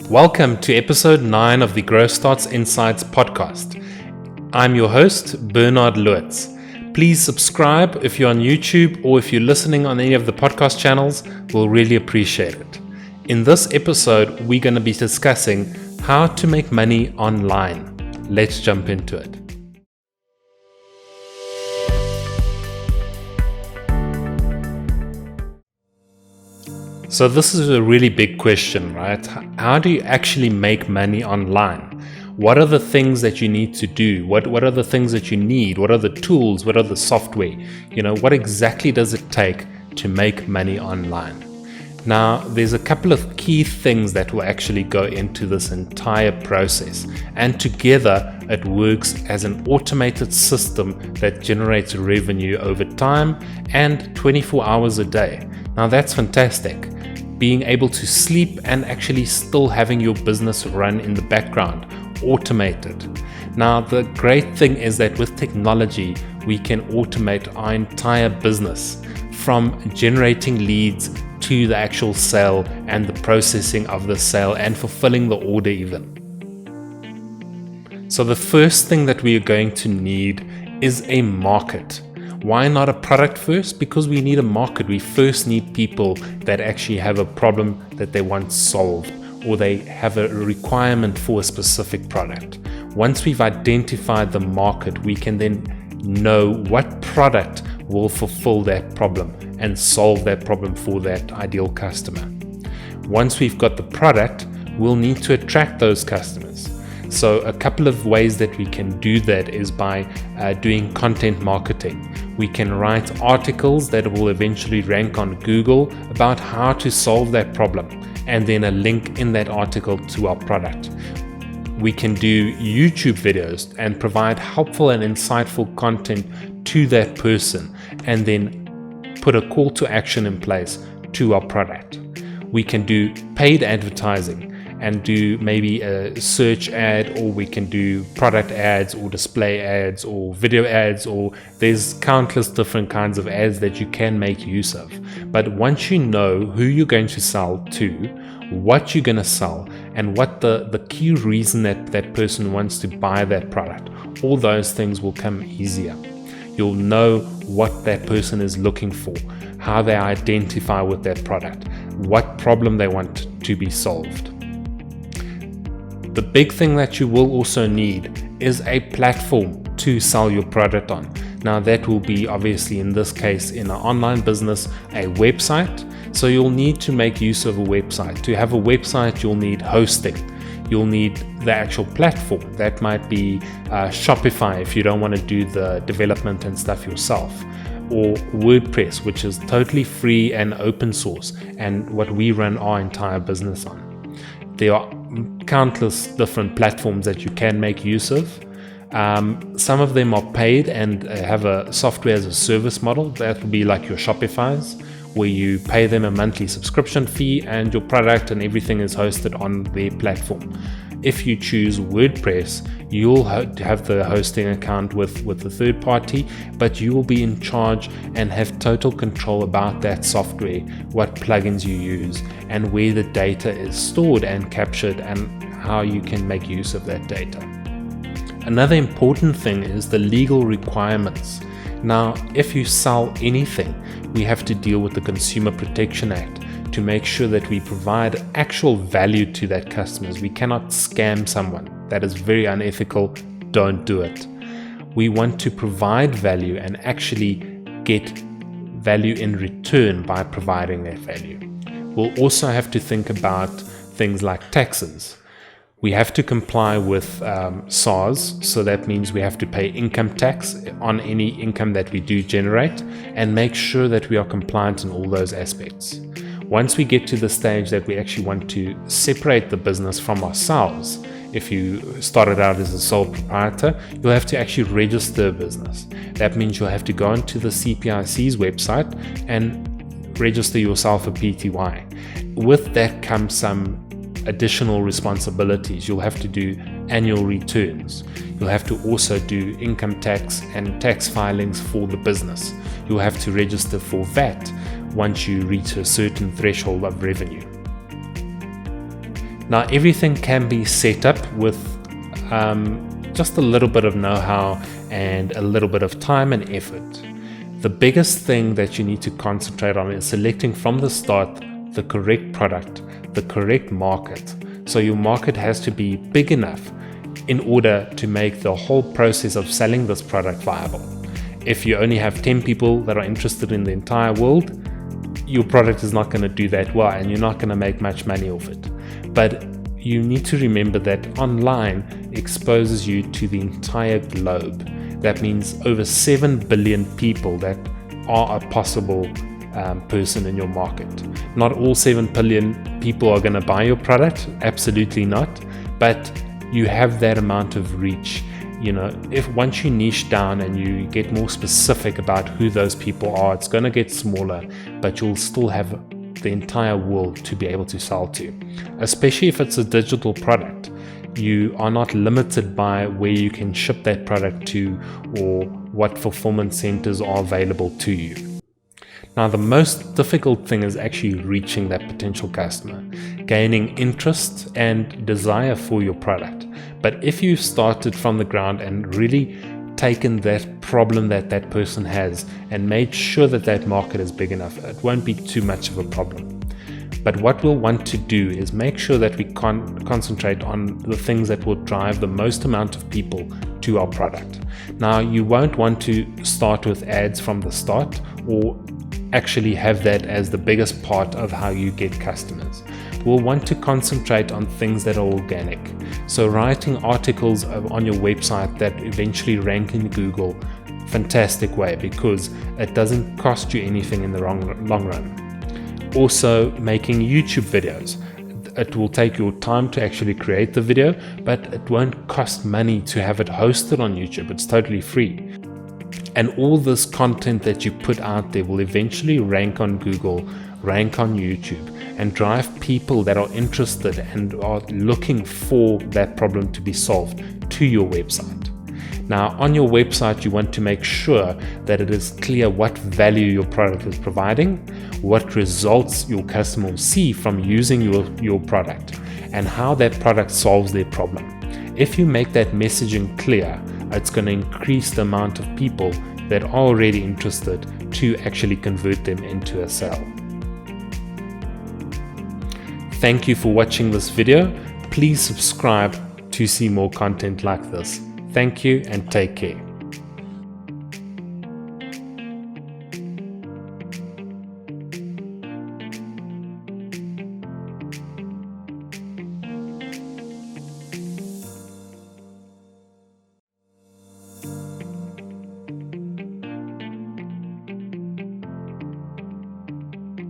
Welcome to episode 9 of the GrowthStart Insights podcast. I'm your host, Bernard Lewitz. Please subscribe if you're on YouTube or if you're listening on any of the podcast channels. We'll really appreciate it. In this episode, we're going to be discussing how to make money online. Let's jump into it. So this is a really big question, right? How do you actually make money online? What are the things that you need to do? What are the things that you need? What are the tools? What are the software? What exactly does it take to make money online? Now, there's a couple of key things that will actually go into this entire process, and together it works as an automated system that generates revenue over time and 24 hours a day. Now that's fantastic. Being able to sleep and actually still having your business run in the background, automated. Now the great thing is that with technology, we can automate our entire business, from generating leads to the actual sale and the processing of the sale and fulfilling the order even. So the first thing that we are going to need is a market. Why not a product first? Because we need a market. We first need people that actually have a problem that they want solved, or they have a requirement for a specific product. Once we've identified the market, we can then know what product will fulfill that problem and solve that problem for that ideal customer. Once we've got the product, we'll need to attract those customers. So a couple of ways that we can do that is by doing content marketing. We can write articles that will eventually rank on Google about how to solve that problem, and then a link in that article to our product. We can do YouTube videos and provide helpful and insightful content to that person, and then put a call to action in place to our product. We can do paid advertising and do maybe a search ad, or we can do product ads or display ads or video ads, or there's countless different kinds of ads that you can make use of. But once you know who you're going to sell to, what you're going to sell, and what the key reason that person wants to buy that product, all those things will come easier. You'll know what that person is looking for, how they identify with that product, what problem they want to be solved. The big thing that you will also need is a platform to sell your product on. Now that will be, obviously in this case, in an online business, a website. So you'll need to make use of a website. To have a website, you'll need hosting. You'll need the actual platform. That might be Shopify if you don't want to do the development and stuff yourself, or WordPress, which is totally free and open source, and what we run our entire business on. There are countless different platforms that you can make use of. Some of them are paid and have a software as a service model. That would be like your Shopify's, where you pay them a monthly subscription fee and your product and everything is hosted on their platform. If you choose WordPress, you'll have the hosting account with the third party, but you will be in charge and have total control about that software, what plugins you use, and where the data is stored and captured, and how you can make use of that data. Another important thing is the legal requirements. Now, if you sell anything, we have to deal with the Consumer Protection Act to make sure that we provide actual value to that customers. We cannot scam someone. That is very unethical. Don't do it. We want to provide value and actually get value in return by providing that value. We'll also have to think about things like taxes. We have to comply with SARS, so that means we have to pay income tax on any income that we do generate, and make sure that we are compliant in all those aspects. Once we get to the stage that we actually want to separate the business from ourselves, if you started out as a sole proprietor, you'll have to actually register a business. That means you'll have to go onto the CPIC's website and register yourself a PTY. With that comes some additional responsibilities. You'll have to do annual returns. You'll have to also do income tax and tax filings for the business. You'll have to register for VAT once you reach a certain threshold of revenue. Now, everything can be set up with just a little bit of know-how and a little bit of time and effort. The biggest thing that you need to concentrate on is selecting from the start the correct product, the correct market. So your market has to be big enough in order to make the whole process of selling this product viable. If you only have 10 people that are interested in the entire world, your product is not going to do that well and you're not going to make much money off it. But you need to remember that online exposes you to the entire globe. That means over 7 billion people that are a possible person in your market. Not all 7 billion people are going to buy your product, absolutely not, but you have that amount of reach. You know, if once you niche down and you get more specific about who those people are, it's going to get smaller, but you'll still have the entire world to be able to sell to. Especially if it's a digital product, you are not limited by where you can ship that product to or what fulfillment centers are available to you. Now, the most difficult thing is actually reaching that potential customer, gaining interest and desire for your product. But if you started from the ground and really taken that problem that that person has and made sure that that market is big enough, it won't be too much of a problem. But what we'll want to do is make sure that we concentrate on the things that will drive the most amount of people to our product. Now, you won't want to start with ads from the start or actually have that as the biggest part of how you get customers. We'll want to concentrate on things that are organic. So writing articles on your website that eventually rank in Google, fantastic way, because it doesn't cost you anything in the long run. Also, making YouTube videos. It will take your time to actually create the video, but it won't cost money to have it hosted on YouTube. It's totally free. And all this content that you put out there will eventually rank on Google, rank on YouTube, and drive people that are interested and are looking for that problem to be solved to your website. Now, on your website, you want to make sure that it is clear what value your product is providing, what results your customer will see from using your product, and how that product solves their problem. If you make that messaging clear, it's going to increase the amount of people that are already interested to actually convert them into a sale. Thank you for watching this video. Please subscribe to see more content like this. Thank you and take care.